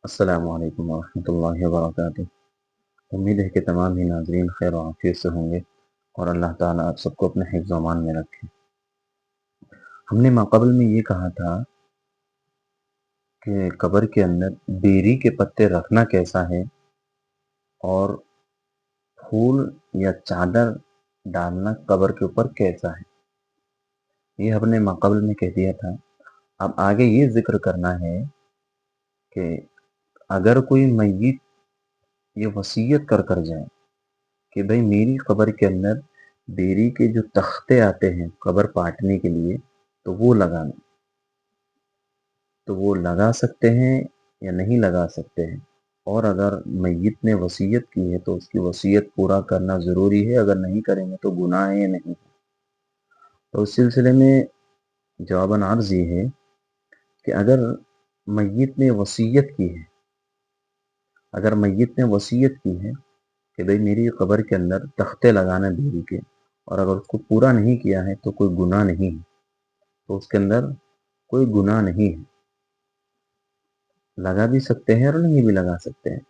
السلام علیکم ورحمۃ اللہ وبرکاتہ۔ امید ہے کہ تمام ہی ناظرین خیر و عافیت سے ہوں گے اور اللہ تعالیٰ آپ سب کو اپنے حفظ و امان میں رکھے۔ ہم نے ماقبل میں یہ کہا تھا کہ قبر کے اندر بیری کے پتے رکھنا کیسا ہے اور پھول یا چادر ڈالنا قبر کے اوپر کیسا ہے، یہ ہم نے ماقبل میں کہہ دیا تھا۔ اب آگے یہ ذکر کرنا ہے کہ اگر کوئی میت یہ وصیت کر جائے کہ بھئی میری قبر کے اندر بیری کے جو تختے آتے ہیں قبر پاٹنے کے لیے تو وہ لگانا، تو وہ لگا سکتے ہیں یا نہیں لگا سکتے ہیں، اور اگر میت نے وصیت کی ہے تو اس کی وصیت پورا کرنا ضروری ہے، اگر نہیں کریں گے تو گناہ ہے یا نہیں۔ تو اس سلسلے میں جواباً عرض یہ ہے کہ اگر میت نے وصیت کی ہے، اگر میت نے وصیت کی ہے کہ بھئی میری قبر کے اندر تختے لگانا بیری کے، اور اگر اس کو پورا نہیں کیا ہے تو کوئی گناہ نہیں ہے، تو اس کے اندر کوئی گناہ نہیں ہے، لگا بھی سکتے ہیں اور نہیں بھی لگا سکتے ہیں۔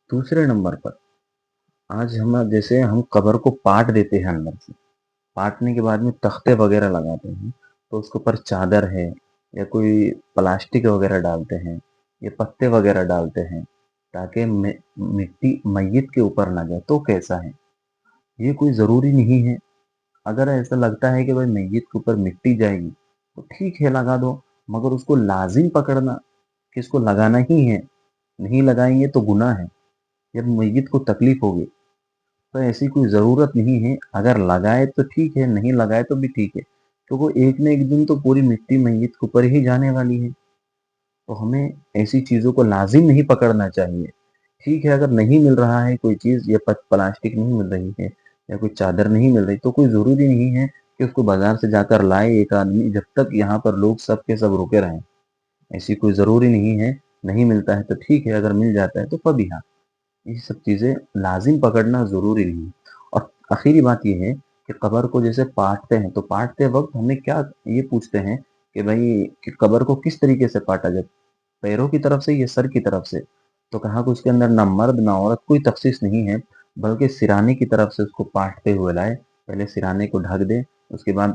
دوسرے نمبر پر آج جیسے ہم قبر کو پاٹ دیتے ہیں، اندر سے پاٹنے کے بعد میں تختے وغیرہ لگاتے ہیں تو اس کے اوپر چادر ہے یا کوئی پلاسٹک وغیرہ ڈالتے ہیں یا پتے وغیرہ ڈالتے ہیں تاکہ مٹی میت کے اوپر نہ جائے، تو کیسا ہے؟ یہ کوئی ضروری نہیں ہے۔ اگر ایسا لگتا ہے کہ بھائی میت کے اوپر مٹی جائے گی تو ٹھیک ہے لگا دو، مگر اس کو لازم پکڑنا کہ اس کو لگانا ہی ہے، نہیں لگائیں گے تو گناہ ہے، جب میت کو تکلیف ہوگی، تو ایسی کوئی ضرورت نہیں ہے۔ اگر لگائے تو ٹھیک ہے، نہیں لگائے تو بھی ٹھیک ہے، کیونکہ ایک نہ ایک دن تو پوری مٹی میت کے اوپر ہی جانے والی ہے، تو ہمیں ایسی چیزوں کو لازم نہیں پکڑنا چاہیے۔ ٹھیک ہے، اگر نہیں مل رہا ہے کوئی چیز، یا پلاسٹک نہیں مل رہی ہے یا کوئی چادر نہیں مل رہی، تو کوئی ضروری نہیں ہے کہ اس کو بازار سے جا کر لائے ایک آدمی، جب تک یہاں پر لوگ سب کے سب رکے رہیں، ایسی کوئی ضروری نہیں ہے۔ نہیں ملتا ہے تو ٹھیک ہے، اگر مل جاتا ہے تو فبیہا، یہ سب چیزیں لازم پکڑنا ضروری نہیں۔ اور آخری بات یہ ہے کہ قبر کو جیسے پاٹتے ہیں تو پاٹتے وقت ہمیں کیا یہ پوچھتے ہیں کہ بھائی کہ قبر کو کس طریقے سے پاٹا جائے، پیروں کی طرف سے یا سر کی طرف سے؟ تو کہا کہ اس کے اندر نہ مرد نہ عورت کوئی تخصیص نہیں ہے، بلکہ سرانے کی طرف سے اس کو پاٹتے ہوئے لائے، پہلے سرانے کو ڈھک دے، اس کے بعد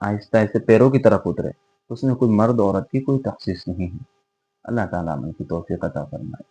آہستہ آہستہ پیروں کی طرف اترے، اس میں کوئی مرد عورت کی کوئی تخصیص نہیں ہے۔ اللہ تعالیٰ ہمیں کی توفیق عطا فرمائے۔